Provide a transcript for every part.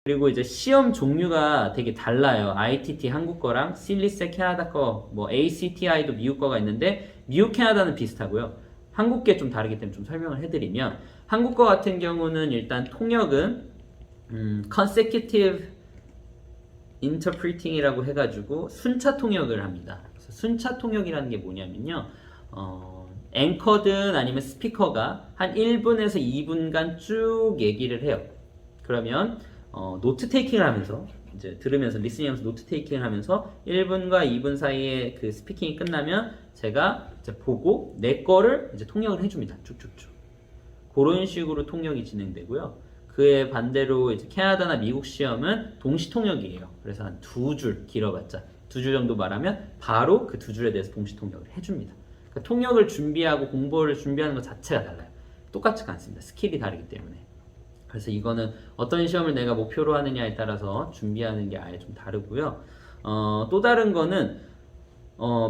그리고 이제 시험 종류가 되게 달라요. ITT 한국 거랑 실리세 캐나다 거, 뭐 ACTI도 미국 거가 있는데 미국 캐나다는 비슷하고요. 한국 게 좀 다르기 때문에 좀 설명을 해드리면 한국 거 같은 경우는 일단 통역은 consecutive interpreting이라고 해가지고 순차 통역을 합니다. 그래서 순차 통역이라는 게 뭐냐면요. 앵커든 아니면 스피커가 한 1분에서 2분간 쭉 얘기를 해요. 그러면 노트 테이킹을 하면서 이제 들으면서 리스닝하면서 노트 테이킹을 하면서 1분과 2분 사이에 그 스피킹이 끝나면 제가 이제 보고 내 거를 이제 통역을 해줍니다. 쭉쭉쭉. 그런 식으로 통역이 진행되고요. 그에 반대로 이제 캐나다나 미국 시험은 동시 통역이에요. 그래서 한 2줄 길어봤자 2줄 정도 말하면 바로 그 2줄에 대해서 동시 통역을 해줍니다. 그러니까 통역을 준비하고 공부를 준비하는 것 자체가 달라요. 똑같지가 않습니다. 스킬이 다르기 때문에. 그래서 이거는 어떤 시험을 내가 목표로 하느냐에 따라서 준비하는 게 아예 좀 다르고요. 또 다른 거는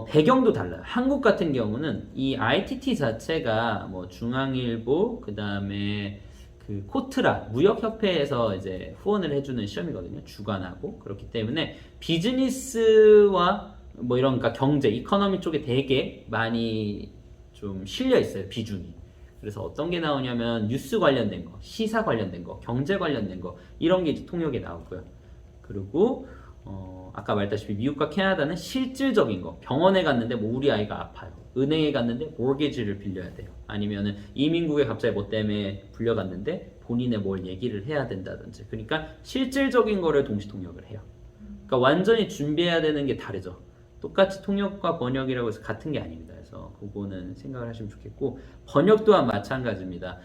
배경도 달라요. 한국 같은 경우는 이 ITT 자체가 뭐 중앙일보 그 다음에 그 코트라 무역협회에서 이제 후원을 해주는 시험이거든요. 주관하고 그렇기 때문에 비즈니스와 뭐 이런 그러니까 경제, 이코노미 쪽에 되게 많이 좀 실려 있어요. 비중이. 그래서 어떤 게 나오냐면 뉴스 관련된 거, 시사 관련된 거, 경제 관련된 거 이런 게 이제 통역에 나오고요. 그리고 아까 말했다시피 미국과 캐나다는 실질적인 거, 병원에 갔는데 뭐 우리 아이가 아파요. 은행에 갔는데 모르게지를 빌려야 돼요. 아니면은 이민국에 갑자기 뭐 때문에 불려갔는데 본인의 뭘 얘기를 해야 된다든지. 그러니까 실질적인 거를 동시 통역을 해요. 그러니까 완전히 준비해야 되는 게 다르죠. 똑같이 통역과 번역이라고 해서 같은 게 아닙니다. 그래서 그거는 생각을 하시면 좋겠고 번역 또한 마찬가지입니다.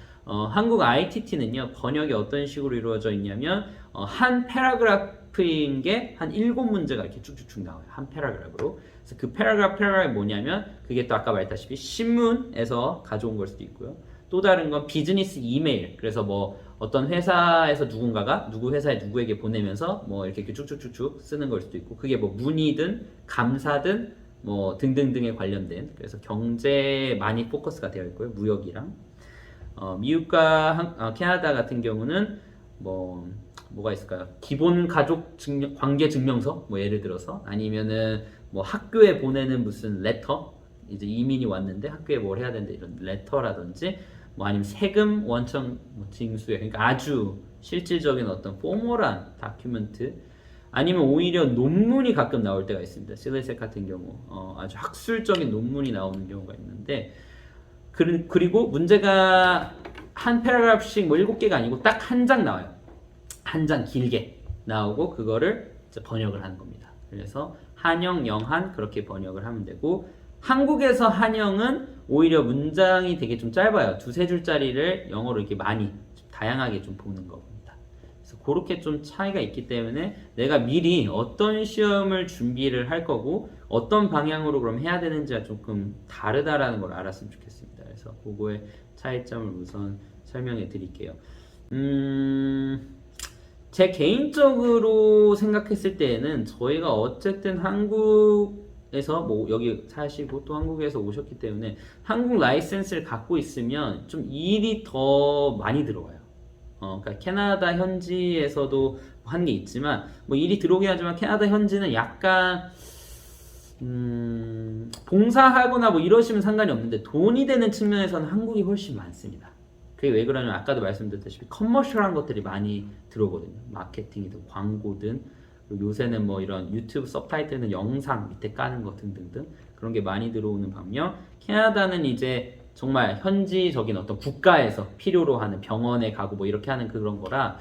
한국 ITT는요 번역이 어떤 식으로 이루어져 있냐면 한 패러그래프인 게 한 7문제가 이렇게 쭉쭉쭉 나와요. 한 패러그래프로. 그래서 그 패러그래프가 뭐냐면 그게 또 아까 말했다시피 신문에서 가져온 걸 수도 있고요. 또 다른 건 비즈니스 이메일. 그래서 뭐 어떤 회사에서 누군가가 누구 회사에 누구에게 보내면서 뭐 이렇게 쭉쭉쭉쭉 쓰는 걸 수도 있고 그게 뭐 문의든 감사든 뭐 등등등에 관련된 그래서 경제에 많이 포커스가 되어 있고요. 무역이랑 미국과 캐나다 같은 경우는 뭐가 있을까요? 기본 가족 관계 증명서 뭐 예를 들어서 아니면은 뭐 학교에 보내는 무슨 레터 이제 이민이 왔는데 학교에 뭘 해야 되는데 이런 레터라든지 뭐 아니면 세금 원천 징수에 그러니까 아주 실질적인 어떤 포멀한 다큐멘트 아니면 오히려 논문이 가끔 나올 때가 있습니다. 실리셋 같은 경우 아주 학술적인 논문이 나오는 경우가 있는데 그리고 문제가 한 패러그래프씩 뭐 7개가 아니고 딱 한 장 나와요. 한 장 길게 나오고 그거를 이제 번역을 하는 겁니다. 그래서 한영, 영한 그렇게 번역을 하면 되고 한국에서 한영은 오히려 문장이 되게 좀 짧아요. 2-3줄짜리를 영어로 이렇게 많이 다양하게 좀 보는 겁니다. 그래서 그렇게 좀 차이가 있기 때문에 내가 미리 어떤 시험을 준비를 할 거고 어떤 방향으로 그럼 해야 되는지가 조금 다르다라는 걸 알았으면 좋겠습니다. 그래서 그거의 차이점을 우선 설명해 드릴게요. 제 개인적으로 생각했을 때에는 저희가 어쨌든 한국에서 뭐 여기 사시고 또 한국에서 오셨기 때문에 한국 라이센스를 갖고 있으면 좀 일이 더 많이 들어와요. 그러니까 캐나다 현지에서도 한 게 있지만 뭐 일이 들어오긴 하지만 캐나다 현지는 약간 봉사하거나 뭐 이러시면 상관이 없는데 돈이 되는 측면에서는 한국이 훨씬 많습니다. 그게 왜 그러냐면 아까도 말씀드렸다시피 커머셜한 것들이 많이 들어오거든요. 마케팅이든 광고든 그리고 요새는 뭐 이런 유튜브 서브타이틀은 영상 밑에 까는 거 등등등 그런 게 많이 들어오는 반면 캐나다는 이제 정말 현지적인 어떤 국가에서 필요로 하는 병원에 가고 뭐 이렇게 하는 그런 거라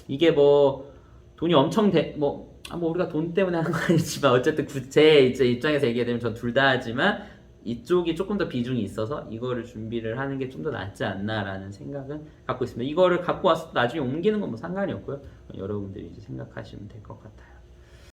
이게 뭐 돈이 엄청 뭐 우리가 돈 때문에 하는 건 아니지만 어쨌든 제 이제 입장에서 얘기하면 전 둘 다 하지만 이쪽이 조금 더 비중이 있어서 이거를 준비를 하는 게 좀 더 낫지 않나라는 생각은 갖고 있습니다. 이거를 갖고 와서 나중에 옮기는 건 뭐 상관이 없고요. 여러분들이 이제 생각하시면 될 것 같아요.